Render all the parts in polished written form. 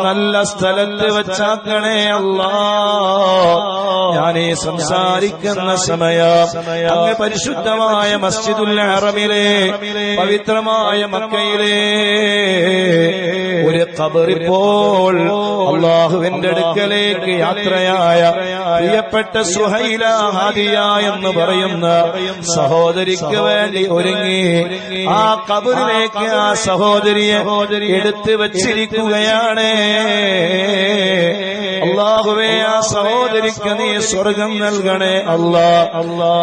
നല്ല സ്ഥലത്ത് വെച്ചാക്കണേ അല്ലാ. ഞാനീ സംസാരിക്കുന്ന സമയം അങ്ങ് പരിശുദ്ധമായ മസ്ജിദുൽ ഹറമിലെ പവിത്രമായ മക്കയിലെ ഒരു ഖബറിപ്പോൾ അല്ലാഹുവിന്റെ അടുക്കലേക്ക് യാത്രയായ പ്രിയപ്പെട്ട സുഹൈല ഹാദിയ എന്ന് പറയുന്ന സഹോദരിക്ക് വേണ്ടി ഒരുങ്ങി ആ ഖബറിലേക്ക് ആ സഹോദരിയെ എടുത്തു വച്ചിരിക്കുകയാണ്. അല്ലാഹുവേ, ആ സഹോദരിക്ക് നീ സ്വർഗം നൽകണേ അല്ലാ.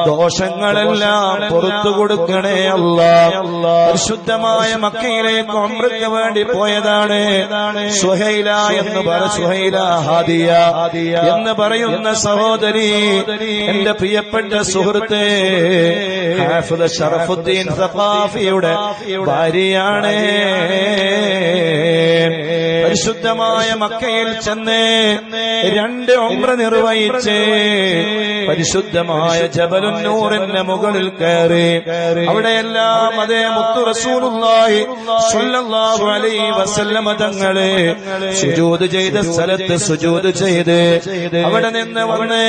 ദോഷങ്ങളെല്ലാം പുറത്തു കൊടുക്കണേ അല്ലാ. പരിശുദ്ധമായ മക്കയിലേക്ക് ഉംറയ്ക്ക് വേണ്ടി പോയതാണ് സുഹൈല എന്ന് സുഹൈല ഹാദിയ എന്ന് പറയുന്ന സഹോദരി. എന്റെ പ്രിയപ്പെട്ട സുഹൃത്തേ, ഹാഫിദ് ശറഫുദ്ദീൻ സഖാഫിയുടെ ഭാര്യയാണ്. പരിശുദ്ധമായ മക്കയിൽ ചെന്ന് 2 ഉംറ നിർവഹിച്ച് പരിശുദ്ധമായ ജബലുൻ നൂറിന്റെ മുകളിൽ കയറി അവിടെയെല്ലാം അതേ മുത്തു റസൂലുള്ളാഹി സ്വല്ലല്ലാഹു അലൈഹി വസല്ലമ തങ്ങളെ സുജൂദ് ചെയ്ത സ്ഥലത്ത് സുജൂദ് ചെയ്ത് അവിടെ നിന്ന് വന്ന്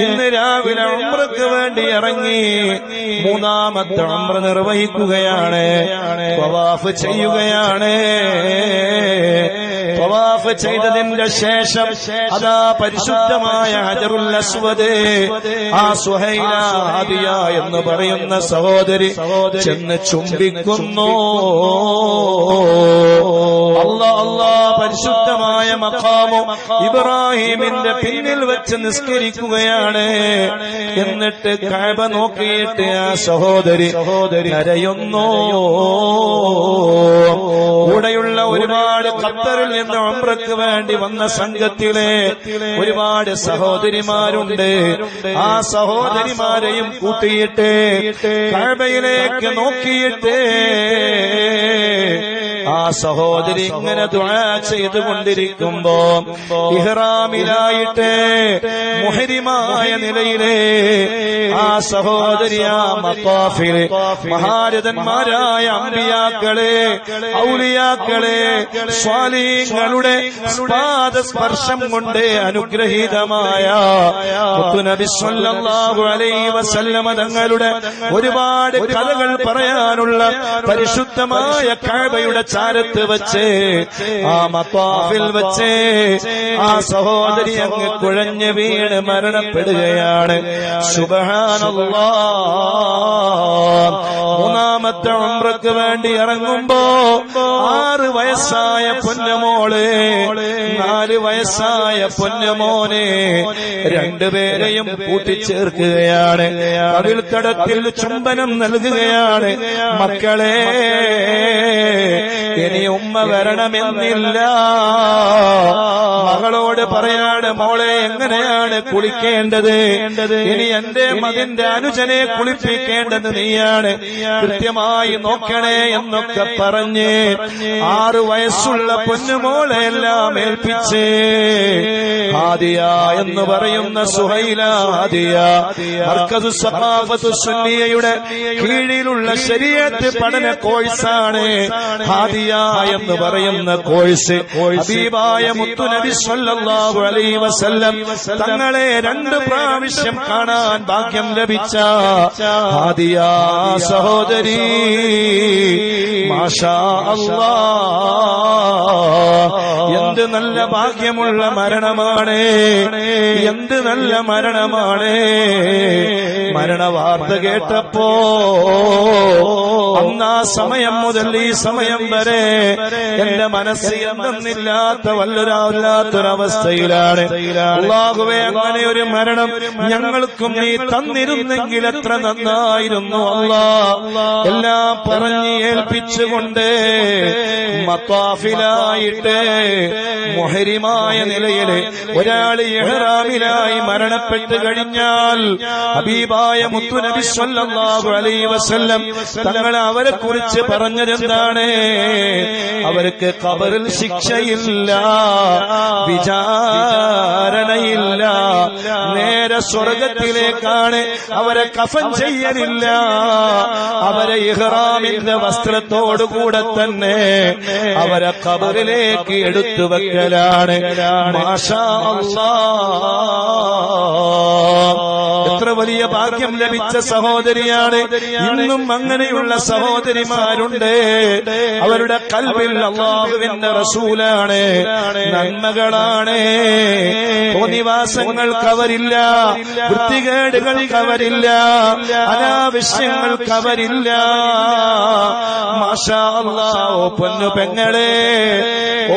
ഇന്ന് രാവിലെ ഉംറയ്ക്ക് വേണ്ടി ഇറങ്ങി 3ാമത്തെ ഉംറ നിർവഹിക്കുകയാണ്. തവാഫ് ചെയ്യുകയാണ്. തവാഫ് ചെയ്തതിന്റെ ശേഷം അതാ പരിശുദ്ധമായ ഹജറുൽ അസ്വദ് ആ സുഹൈല ഹാദിയ എന്ന് പറയുന്ന സഹോദരി ചെന്ന് ചുംബിക്കുന്നു. അല്ലാ അല്ലാ, പരിശുദ്ധമായ മഖാമു ഇബ്രാഹിമിന്റെ പിന്നിൽ വെച്ച് നിസ്കരിക്കുകയാണ്. എന്നിട്ട് കഅബ നോക്കിയിട്ട് ആ സഹോദരി കരയുന്നു. കൂടെയുള്ള ഒരുപാട് ഖത്തറിൽ നിന്ന് ഉംറയ്ക്ക് വേണ്ടി വന്ന സംഘത്തിലെ ഒരുപാട് സഹോദരിമാരുണ്ട്. ആ സഹോദരിമാരെയും കൂട്ടിയിട്ട് കഅബയിലേക്ക് നോക്കിയിട്ട് ആ സഹോദരി ഇങ്ങനെ ദുആ ചെയ്തുകൊണ്ടിരിക്കുമ്പോ ഇഹ്റാമിലായിട്ട് മുഹരിമായ നിലയിലെ ആ സഹോദരി ആ മഖാഫിലെ മഹാരഥന്മാരായ അമ്പിയാക്കളെ ഔലിയാക്കളെ സ്വാലിഹീങ്ങളുടെ പാദസ്പർശം കൊണ്ട് അനുഗ്രഹീതമായ മുത്തുനബി സ്വല്ലല്ലാഹു അലൈഹി വസല്ലമ തങ്ങളുടെ ഒരുപാട് കഥകൾ പറയാനുള്ള പരിശുദ്ധമായ കഅബയുടെ ചാരത്ത് വെച്ച് ആ മഖാഫിൽ വെച്ച് ആ സഹോദരി അങ്ങ് കുഴഞ്ഞു വീണ് മരണപ്പെടുകയാണ്. സുബ്ഹാനല്ലാഹ്. 3ാമത്തെ ഉംറയ്ക്ക് വേണ്ടി ഇറങ്ങുമ്പോ 6 വയസ്സായ പൊന്നുമോള് 4 വയസ്സായ പൊന്നുമോനെ 2 പേരെയും കൂട്ടിച്ചേർക്കുകയാണ്. അതിൽ തടത്തിൽ ചുംബനം നൽകുകയാണ്. മക്കളെ, ഇനി ഉമ്മ വരണമെന്നില്ല. മകളോട് പറയാണ്, മോളെ എങ്ങനെയാണ് കുളിക്കേണ്ടത്? ഇനി എന്റെ മകന്റെ അനുജനെ കുളിപ്പിക്കേണ്ടത് നീയാണ്, കൃത്യമായി നോക്കണേ എന്നൊക്കെ പറഞ്ഞ് 6 വയസ്സുള്ള പൊന്നുമോളെ എല്ലാം ഏൽപ്പിച്ച് ഹാദിയ എന്ന് പറയുന്ന സുഹൈല ഹാദിയ മർക്കസു സഖാഫത്തു സുന്നിയയുടെ കീഴിലുള്ള ശരീഅത്ത് പഠന കോഴ്സാണ് ഹാദിയ എന്ന് പറയുന്ന കോഴ്സ്. ഹബീബായ മുത്തുനബി സ്വല്ലല്ലാഹു അലൈഹി വസല്ലം തങ്ങളെ 2 പ്രാവശ്യം കാണാൻ ഭാഗ്യം ലഭിച്ച ഹാദിയ സഹോദരി മാഷാ അല്ലാഹ്, എന്ത് നല്ല ഭാഗ്യമുള്ള മരണമാണ്, എന്ത് നല്ല മരണമാണ്. മരണവാർത്ത കേട്ടപ്പോ അന്ന് ആ സമയം മുതൽ ഈ സമയം വരെ എന്റെ മനസ്സ് എന്തെന്നില്ലാത്ത വല്ലാത്തൊരവസ്ഥയിലാണ്. അല്ലാഹുവേ, അങ്ങനെ ഒരു മരണം ഞങ്ങൾക്കും നീ തന്നിരുന്നെങ്കിൽ എത്ര നന്നായിരുന്നു അല്ലാഹ്. എല്ലാം പറഞ്ഞ് ഏൽപ്പിച്ചുകൊണ്ട് മത്താഫിലായിട്ട് മുഹരിമായ നിലയിൽ ഒരാൾ ഇഹ്റാമിലായി മരണപ്പെട്ട് കഴിഞ്ഞാൽ ഹബീബായ മുത്തുനബി സ്വല്ലല്ലാഹു അലൈഹി വസല്ലം തങ്ങൾ അവരെ കുറിച്ച് പറഞ്ഞതെന്താണ്? അവർക്ക് ഖബറിൽ ശിക്ഷയില്ല, വിചാരണയില്ല, നേരെ സ്വർഗത്തിലേക്കാണ്. അവരെ കഫൻ ചെയ്യലില്ല, അവരെ ഇഹ്റാമിന്റെ വസ്ത്രത്തോടുകൂടെ തന്നെ അവരെ ഖബറിലേക്ക് എടുത്തു വെക്കലാണ്. മാഷാ അല്ലാഹ്, എത്ര വലിയ ഭാഗ്യം ലഭിച്ച സഹോദരിയാണ്. ഇന്നും അങ്ങനെയുള്ള സഹോദരിമാരുണ്ട്. അവരുടെ ഖൽബിൽ അല്ലാഹുവിന്റെ റസൂലാണ്, നന്മകളാണ്. തോന്നിവാസങ്ങൾക്ക് അവരില്ല, വൃത്തികേടുകൾക്ക് അവരില്ല, അനാവശ്യങ്ങൾക്ക് അവരില്ല. മാഷാ അല്ലാഹ്. ഓ പൊന്നു പെങ്ങളെ,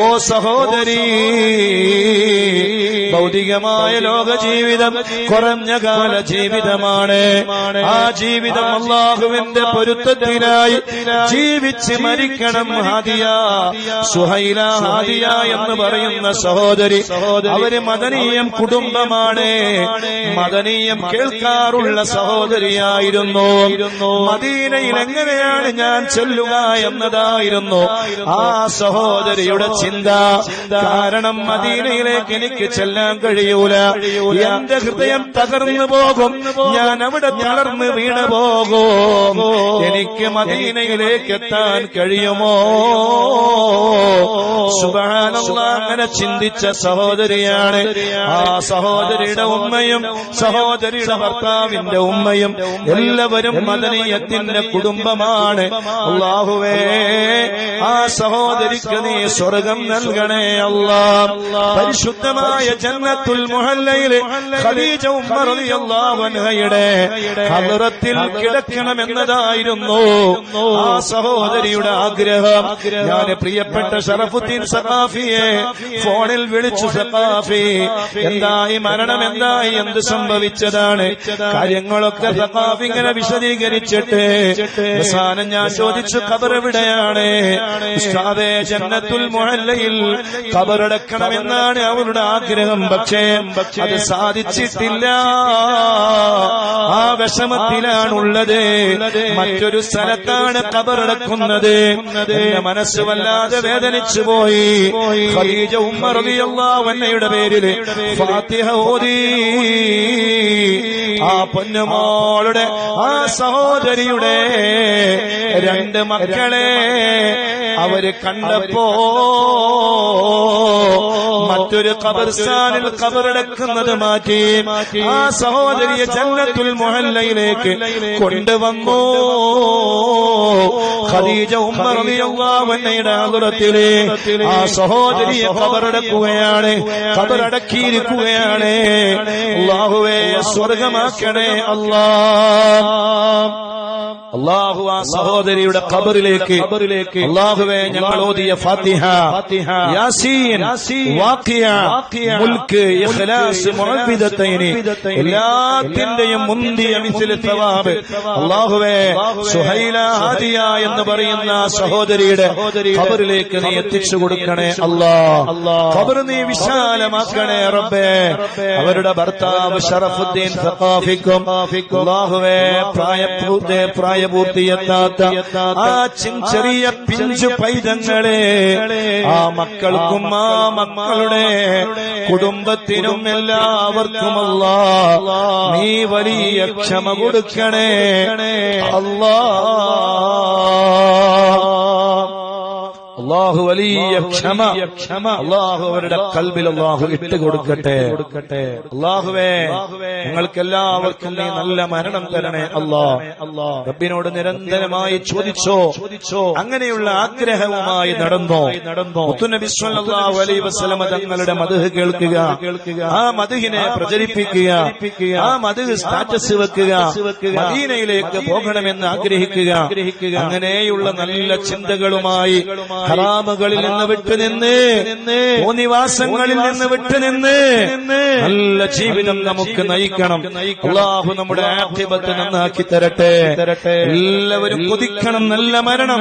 ഓ സഹോദരി, ഭൗതികമായ ലോക ജീവിതം കുറഞ്ഞ കാല ജീവിതമാണ്. ആ ജീവിതം അല്ലാഹുവിന്റെ പൊരുത്തത്തിനായി ജീവിച്ച് മരിക്കണം. ഹാദിയ, സുഹൈല ഹാദിയ എന്ന് പറയുന്ന സഹോദരി, അവര് മദനീയം കുടുംബമാണ്. മദനീയം കേൾക്കാറുള്ള സഹോദരിയായിരുന്നു. മദീനയിൽ എങ്ങനെയാണ് ഞാൻ ചെല്ലുക എന്നതായിരുന്നു ആ സഹോദരിയുടെ ചിന്ത. കാരണം മദീനയിലേക്ക് എനിക്ക് ചെല്ലാൻ കഴിയൂല, എന്റെ ഹൃദയം തകർന്നു പോകും, ഞാൻ അവിടെ തളർന്ന് വീണു പോകും, എനിക്ക് മദീനയിലേക്ക് എത്താൻ കഴിയുമോ? സുബ്ഹാനല്ലാഹ്, അങ്ങനെ ചിന്തിച്ച സഹോദരിയാണ്. ആ സഹോദരിയുടെ ഉമ്മയും സഹോദരിയുടെ ഭർത്താവിന്റെ ഉമ്മയും എല്ലാവരും മദനീയത്തിന്റെ കുടുംബമാണ്. അല്ലാഹുവേ, ആ സഹോദരിക്ക് നീ സ്വർഗം നൽകണേ അല്ലാഹ്. പരിശുദ്ധമായ ജന്നത്തുൽ മുഹല്ലയിലെ ഖദീജ ഉമ്മ റളിയല്ലാഹു അൻഹയുടെ ഹദ്റത്തിൽ കിടക്കണമെന്നതായിരുന്നു ആ സഹോദരിയുടെ ആഗ്രഹം. ഞാൻ പ്രിയപ്പെട്ട ഷറഫുദ്ദീൻ സഖാഫിയെ ഫോണിൽ വിളിച്ചു, സഖാഫി എന്തായി, മരണം എന്തായി, എന്ത് സംഭവിച്ചതാണ്, കാര്യങ്ങളൊക്കെ സഖാഫി ഇങ്ങനെ വിശദീകരിച്ചിട്ട് അവസാനം ഞാൻ ചോദിച്ചു, ഖബർ എവിടെയാണ്? ഉസ്താദേ, ജന്നത്തുൽ മുഹല്ലയിൽ ഖബറടക്കണമെന്നാണ് അവരുടെ ആഗ്രഹം. പക്ഷേ അത് സാധിച്ചിട്ടില്ല. ആ വിഷമത്തിലാണുള്ളത്. മറ്റൊരു സ്ഥലത്താണ് ഖബറടക്കുന്നത്. എന്റെ മനസ്സ് വല്ലാതെ വേദനിച്ചു പോയി. ഖദീജ ഉമ്മ റളിയല്ലാഹു അൻഹയുടെ പേരിൽ ഫാത്തിഹ ഓതി ആ പൊന്നുമോളുടെ, ആ സഹോദരിയുടെ രണ്ട് മക്കളെ അവര് കണ്ടപ്പോ മറ്റൊരു ഖബർസ്ഥാനിൽ ഖബറടക്കുന്നത് മാറ്റി ആ സഹോദരിയെ ജന്നത്തുൽ മുഹല്ലയിലേക്ക് കൊണ്ടുവന്നു. ഖദീജ ഉമ്മ റളിയല്ലാഹു അൻഹയുടെ ഹദ്റത്തിലെ ആ സഹോദരിയെ ഖബറടക്കുകയാണ്, ഖബറടക്കിയിരിക്കുകയാണ്. അല്ലാഹുവേ, സ്വർഗമാക്കണേ അല്ലാഹ്. അല്ലാഹു ആ സഹോദരിയുടെ ഖബറിലേക്ക് അല്ലാഹുവേ ഞങ്ങൾ ഓതിയ ഫാത്തിഹ, യാസീൻ, വാഖിയ, മുൽക്ക്, ഇഖ്ലാസ്, മുഅവ്വിദത്തൈനി എല്ലാത്തിന്റെയും മുന്തിയ മിസ്ല സവാബ് അല്ലാഹുവേ സുഹൈല ഹാദിയ എന്ന് പറയുന്ന സഹോദരിയുടെ ഖബറിലേക്ക് നീ എത്തിച്ചു കൊടുക്കണേ അല്ലാഹ്. ഖബർ നീ വിശാലമാക്കണേ റബ്ബേ. അവരുടെ ഭർത്താവ് ഷറഫുദ്ദീൻ സഖാഫിക്കും അല്ലാഹുവേ പ്രായപൂർത്തിയെത്താത്ത ആ ചെറിയ പിഞ്ചു പൈതങ്ങളെ, ആ മക്കൾക്കും ആ മക്കളുടെ കുടുംബത്തിനും എല്ലാവർക്കും അല്ലാഹ് നീ വലിയ ക്ഷമ കൊടുക്കണേ അല്ലാഹ്. അല്ലാഹു വലിയ ക്ഷമ അല്ലാഹു അവരുടെ ഖൽബിൽ അല്ലാഹു ഇട്ട് കൊടുക്കട്ടെ. അല്ലാഹുവേ, ഞങ്ങൾക്ക് എല്ലാവർക്കും നീ നല്ല മരണം തരണേ അല്ലാഹ്. റബ്ബിനോട് നിരന്തരമായി ചോദിച്ചോ, അങ്ങനെയുള്ള ആഗ്രഹവുമായി നടന്നോ. മുത്തുനബി സ്വല്ലല്ലാഹു അലൈഹി വസല്ലം തങ്ങളുടെ മദ്ഹ് കേൾക്കുക, ആ മദ്ഹിനെ പ്രചരിപ്പിക്കുക, ആ മദ്ഹ് സ്റ്റാറ്റസ് വെക്കുക, മദീനയിലേക്ക് പോകണമെന്ന് ആഗ്രഹിക്കുക. അങ്ങനെയുള്ള നല്ല ചിന്തകളുമായി ഹറാമുകളിൽ നിന്ന് വിട്ടുനിന്ന്, തോന്നിവാസങ്ങളിൽ നിന്ന് വിട്ടുനിന്ന് നല്ല ജീവിതം നമുക്ക് നയിക്കണം. അല്ലാഹു നമ്മുടെ ആഖിബത്ത് നന്നാക്കി തരട്ടെ. എല്ലാവരും കൊതിക്കണം നല്ല മരണം.